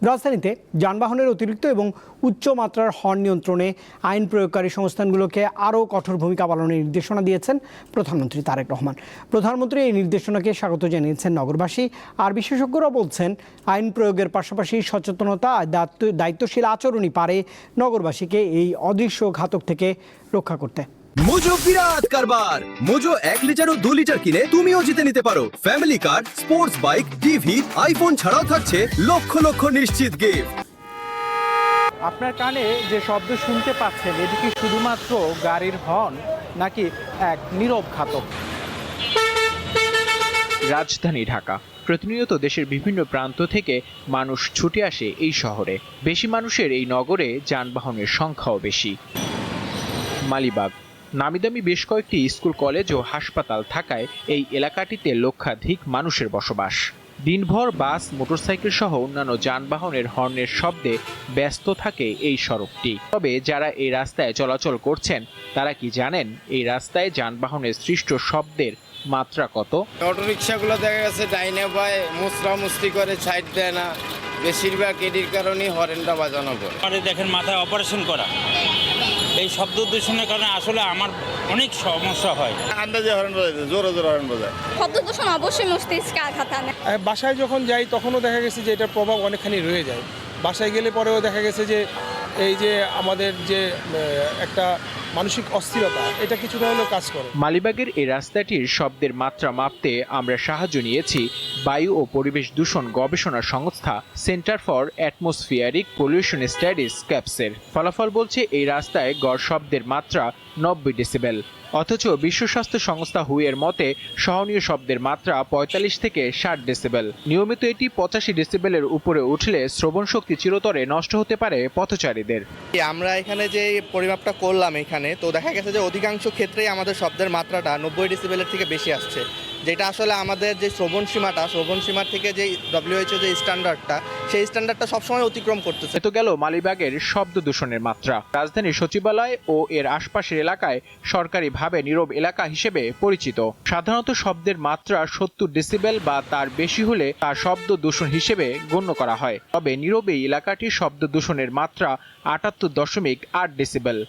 রাজধানীতে যানবাহনের অতিরিক্ত এবং উচ্চ মাত্রার হর্ন নিয়ন্ত্রণে আইন প্রয়োগকারী সংস্থানগুলোকে আরও কঠোর ভূমিকা পালনের নির্দেশনা দিয়েছেন প্রধানমন্ত্রী তারেক রহমান। প্রধানমন্ত্রী এই নির্দেশনাকে স্বাগত জানিয়েছেন নগরবাসী। আর বিশেষজ্ঞরা বলছেন, আইন প্রয়োগের পাশাপাশি সচেতনতা আর দায়িত্বশীল আচরণই পারে নগরবাসীকে এই অদৃশ্য ঘাতক থেকে রক্ষা করতে। মোজো বিরাট কারবার। মোজো 1 লিটার ও 2 লিটার কিনে তুমিও জিতে নিতে পারো ফ্যামিলি কার, স্পোর্টস বাইক, টিভি, আইফোন ছাড়াও থাকছে লক্ষ লক্ষ নিশ্চিত গিফট। আপনার কানে যে শব্দ শুনতে পাচ্ছেন, এটি কি শুধুমাত্র গাড়ির হর্ন নাকি এক নীরব ঘাতক? রাজধানী ঢাকা। প্রতিনিয়ত দেশের বিভিন্ন প্রান্ত থেকে মানুষ ছুটে আসে এই শহরে। বেশি মানুষের এই নগরে যানবাহনের সংখ্যাও বেশি। মালিবাগ নামিদামি বেশ কয়েকটি স্কুল, কলেজ ও হাসপাতাল থাকায় এই এলাকাটিতে লক্ষাধিক মানুষের বসবাস। দিনভর বাস, মোটরসাইকেল সহ অন্যান্য যানবাহনের হর্নের শব্দে ব্যস্ত থাকে এই সড়কটি। তবে যারা এই রাস্তায় চলাচল করছেন তারা কি জানেন এই রাস্তায় যানবাহনের সৃষ্ট শব্দের মাত্রা কত? অটোরিকশাগুলো দেখা গেছে ডাইনে বাই মুসরামুস্তি করে সাইড দেয় না, বেশিরভাগ এটির কারণেই হরেনটা বাজানো পড়ে। দেখেন মাথায় অপারেশন করা, এই শব্দ দূষণের কারণে আসলে আমার অনেক সমস্যা হয়। আন্দাজে হরেন বাজায়, জোরে জোরে হরেন বাজায়। শব্দ দূষণ অবশ্যই মস্তিষ্কে আঘাত আনে। বাসায় যখন যাই তখনও দেখা গেছে যে এটার প্রভাব অনেকখানি রয়ে যায়। বাসায় গেলে পরেও দেখা গেছে যে এই যে আমাদের যে একটা মানসিক অস্থিরতা, এটা কিছুটা হলেও কাজ করে। মালিবাগের এই রাস্তাটির শব্দের মাত্রা মাপতে আমরা সাহায্য নিয়েছি বায়ু ও পরিবেশ দূষণ গবেষণা সংস্থা centre for atmospheric pollution studies ক্যাপসের। ফলাফল বলছে এই রাস্তায় গড় শব্দের মাত্রা 90 ডেসিবেল। অথচ বিশ্ব স্বাস্থ্য সংস্থা হুয়ের মতে সহনীয় শব্দের মাত্রা 45 থেকে 60 ডেসিবেল। নিয়মিত এটি 85 ডেসিবেলের উপরে উঠলে শ্রবণ শক্তি চিরতরে নষ্ট হতে পারে পথচারীদের। আমরা এখানে যে পরিমাপটা করলাম এখানে, তো দেখা গেছে যে অধিকাংশ ক্ষেত্রেই আমাদের শব্দের মাত্রাটা 90 ডেসিবেলের থেকে বেশি আসছে, যেটা আসলে আমাদের যে শ্রবণ সীমার থেকে যে WHO যে স্ট্যান্ডার্ডটা, সেই স্ট্যান্ডার্ডটা সবসময় অতিক্রম করতেছে। এত গেল মালিবাগের শব্দ দূষণের মাত্রা। রাজধানীর সচিবালয় ও এর আশপাশের এলাকায় সরকারিভাবে নীরব এলাকা হিসেবে পরিচিত। সাধারণত শব্দের মাত্রা 70 ডেসিবেল বা তার বেশি হলে তা শব্দ দূষণ হিসেবে গণ্য করা হয়। তবে নীরব এই এলাকাটির শব্দ দূষণের মাত্রা 78.8 ডেসিবেল।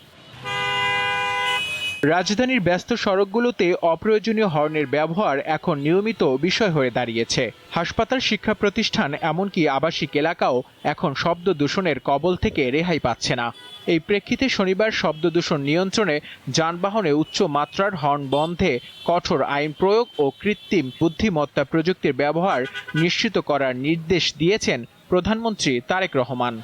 রাজধানীর ব্যস্ত সড়কগুলোতে অপ্রয়োজনীয় হর্নের ব্যবহার এখন নিয়মিত বিষয় হয়ে দাঁড়িয়েছে। হাসপাতাল, শিক্ষা প্রতিষ্ঠান, এমনকি আবাসিক এলাকাও এখন শব্দ দূষণের কবল থেকে রেহাই পাচ্ছে না। এই প্রেক্ষিতে শনিবার শব্দ দূষণ নিয়ন্ত্রণে যানবাহনে উচ্চ মাত্রার হর্ন বন্ধে কঠোর আইন প্রয়োগ ও কৃত্রিম বুদ্ধিমত্তা প্রযুক্তির ব্যবহার নিশ্চিত করার নির্দেশ দিয়েছেন প্রধানমন্ত্রী তারেক রহমান।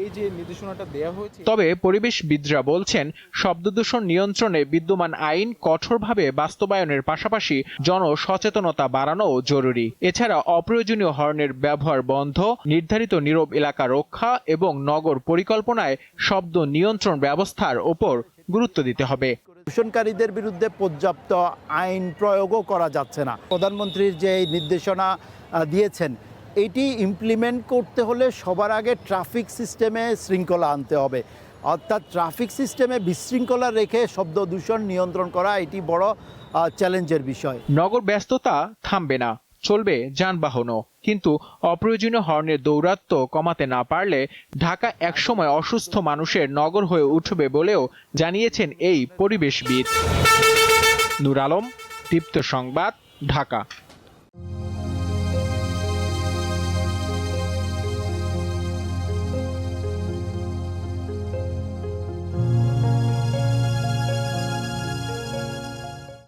এই যে নির্দেশনাটা দেওয়া হয়েছে, তবে পরিবেশবিদরা বলছেন শব্দদূষণ নিয়ন্ত্রণে বিদ্যমান আইন কঠোরভাবে বাস্তবায়নের পাশাপাশি জনসচেতনতা বাড়ানো জরুরি। এছাড়া অপ্রয়োজনীয় হর্নের ব্যবহার বন্ধ, নির্ধারিত নীরব এলাকা রক্ষা এবং নগর পরিকল্পনায় শব্দ নিয়ন্ত্রণ ব্যবস্থার ওপর গুরুত্ব দিতে হবে। দূষণকারীদের বিরুদ্ধে পর্যাপ্ত আইন প্রয়োগও করা যাচ্ছে না। প্রধানমন্ত্রীর যে নির্দেশনা দিয়েছেন, এটি ইমপ্লিমেন্ট করতে হলে সবার আগে ট্রাফিক সিস্টেমে শৃঙ্খলা আনতে হবে। অর্থাৎ ট্রাফিক সিস্টেমে বিশৃঙ্খলা রেখে শব্দ দূষণ নিয়ন্ত্রণ করা এটি বড় চ্যালেঞ্জের বিষয়। নগর ব্যস্ততা থামবে না, চলবে যানবাহনও। কিন্তু অপ্রয়োজনীয় হর্নের দৌরাত্ম্য কমাতে না পারলে ঢাকা একসময় অসুস্থ মানুষের নগর হয়ে উঠবে বলেও জানিয়েছেন এই পরিবেশবিদ। নূর আলম, দীপ্ত সংবাদ, ঢাকা।